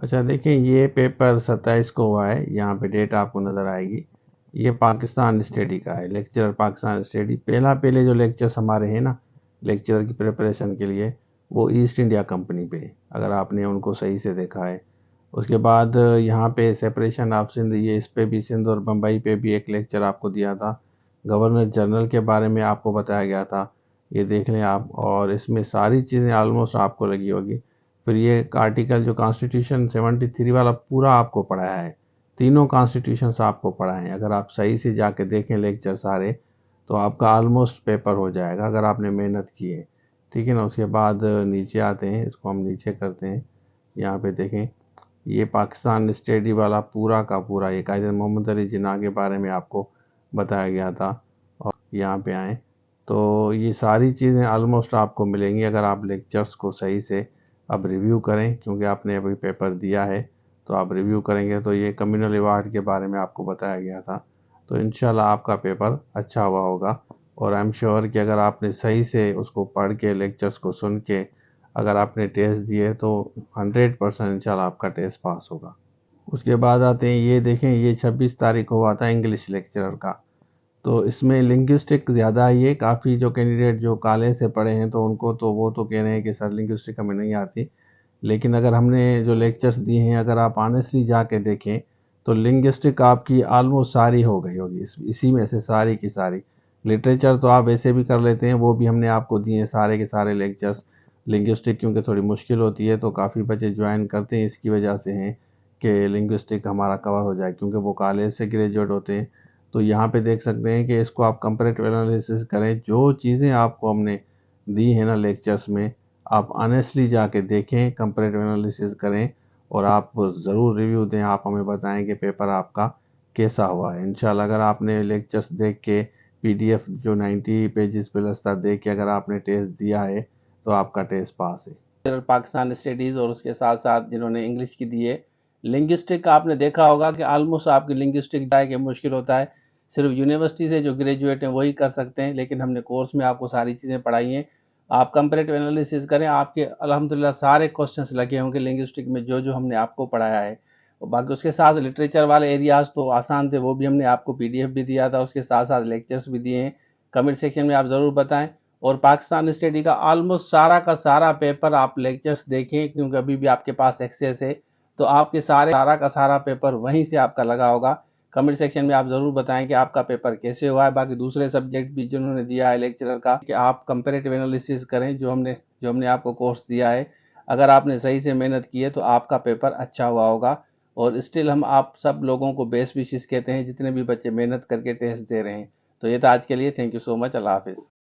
اچھا دیکھیں، یہ پیپر 27 کو ہوا ہے، یہاں پہ ڈیٹ آپ کو نظر آئے گی۔ یہ پاکستان اسٹڈی کا ہے، لیکچر پاکستان اسٹڈی۔ پہلے جو لیکچرز ہمارے ہیں نا لیکچر کی پریپریشن کے لیے، وہ ایسٹ انڈیا کمپنی پہ، اگر آپ نے ان کو صحیح سے دیکھا ہے۔ اس کے بعد یہاں پہ سیپریشن آف سندھ، یہ اس پہ بھی سندھ اور بمبئی پہ بھی ایک لیکچر آپ کو دیا تھا۔ گورنر جنرل کے بارے میں آپ کو بتایا گیا تھا، یہ دیکھ لیں آپ، اور اس میں ساری چیزیں آلموسٹ آپ کو لگی ہوگی۔ پھر یہ آرٹیکل جو کانسٹیٹیوشن 73 والا پورا آپ کو پڑھایا ہے، تینوں کانسٹیٹیوشنس آپ کو پڑھائے ہیں۔ اگر آپ صحیح سے جا کے دیکھیں لیکچر سارے، تو آپ کا آلموسٹ پیپر ہو جائے گا اگر آپ نے محنت کی ہے، ٹھیک ہے نا۔ اس کے بعد نیچے آتے ہیں، اس کو ہم نیچے کرتے ہیں، یہاں پہ دیکھیں یہ پاکستان اسٹڈی والا پورا کا پورا، یہ قائد محمد علی جناح کے بارے میں آپ کو بتایا گیا تھا۔ اور یہاں پہ آئیں تو یہ ساری چیزیں آلموسٹ آپ کو ملیں گی اگر آپ لیکچرز کو صحیح سے اب ریویو کریں، کیونکہ آپ نے ابھی پیپر دیا ہے تو آپ ریویو کریں گے۔ تو یہ کمیونل ایوارڈ کے بارے میں آپ کو بتایا گیا تھا، تو انشاءاللہ آپ کا پیپر اچھا ہوا ہوگا۔ اور آئی ایم شیور کہ اگر آپ نے صحیح سے اس کو پڑھ کے لیکچرز کو سن کے اگر آپ نے ٹیسٹ دیے تو 100% انشاءاللہ آپ کا ٹیسٹ پاس ہوگا۔ اس کے بعد آتے ہیں، یہ دیکھیں یہ 26 تاریخ کو ہوا تھا انگلش لیکچرر کا، تو اس میں لنگوسٹک زیادہ آئی ہے۔ کافی جو کینڈیڈیٹ جو کالج سے پڑھے ہیں تو ان کو تو وہ تو کہہ رہے ہیں کہ سر لنگوسٹک ہمیں نہیں آتی، لیکن اگر ہم نے جو لیکچرز دیے ہیں اگر آپ آنیسٹلی جا کے دیکھیں تو لنگوسٹک آپ کی آلموسٹ ساری ہو گئی ہوگی، اسی میں سے ساری کی ساری۔ لٹریچر تو آپ ایسے بھی کر لیتے ہیں، وہ بھی ہم نے آپ کو دیے ہیں سارے کے سارے لیکچرز۔ لنگوسٹک کیونکہ تھوڑی مشکل ہوتی ہے تو کافی بچے جوائن کرتے ہیں، اس کی وجہ سے ہیں کہ لنگوسٹک ہمارا کور ہو جائے، کیونکہ وہ کالج سے گریجویٹ ہوتے ہیں۔ تو یہاں پہ دیکھ سکتے ہیں کہ اس کو آپ کمپیریٹیو انالیسس کریں، جو چیزیں آپ کو ہم نے دی ہیں نا لیکچرز میں، آپ آنیسٹلی جا کے دیکھیں، کمپیریٹیو انالیسس کریں، اور آپ ضرور ریویو دیں، آپ ہمیں بتائیں کہ پیپر آپ کا کیسا ہوا ہے۔ انشاءاللہ اگر آپ نے لیکچرز دیکھ کے پی ڈی ایف جو 90 پیجز پلس تھا دیکھ کے اگر آپ نے ٹیسٹ دیا ہے تو آپ کا ٹیسٹ پاس ہے۔ پاکستان اسٹڈیز اور اس کے ساتھ ساتھ جنہوں نے انگلش کی دی ہے، لنگوسٹک آپ نے دیکھا ہوگا کہ آلموسٹ آپ کی لنگوسٹک جائے کہ مشکل ہوتا ہے، صرف یونیورسٹی سے جو گریجویٹ ہیں وہی کر سکتے ہیں، لیکن ہم نے کورس میں آپ کو ساری چیزیں پڑھائی ہیں۔ آپ کمپیریٹیو انالیسس کریں، آپ کے الحمدللہ سارے کوسچنس لگے ہوں گے لنگوسٹک میں جو ہم نے آپ کو پڑھایا ہے۔ باقی اس کے ساتھ لٹریچر والے ایریاز تو آسان تھے، وہ بھی ہم نے آپ کو پی ڈی ایف بھی دیا تھا، اس کے ساتھ ساتھ لیکچرز بھی دیے ہیں۔ کمنٹ سیکشن میں آپ ضرور بتائیں، اور پاکستان اسٹڈی کا آلموسٹ سارا کا سارا پیپر آپ لیکچرز دیکھیں، کیونکہ ابھی بھی آپ کے پاس ایکسیس ہے، تو آپ کے سارا کا سارا پیپر وہیں سے آپ کا لگا ہوگا۔ کمنٹ سیکشن میں آپ ضرور بتائیں کہ آپ کا پیپر کیسے ہوا ہے۔ باقی دوسرے سبجیکٹ بھی جنہوں نے دیا ہے لیکچرر کا، کہ آپ کمپیریٹیو انالیسس کریں، جو ہم نے آپ کو کورس دیا ہے، اگر آپ نے صحیح سے محنت کی ہے تو آپ کا پیپر اچھا ہوا ہوگا۔ اور اسٹل ہم آپ سب لوگوں کو بیسٹ وشز کہتے ہیں، جتنے بھی بچے محنت کر کے ٹیسٹ دے رہے ہیں۔ تو یہ تھا آج کے لیے، تھینک یو سو مچ، اللہ حافظ۔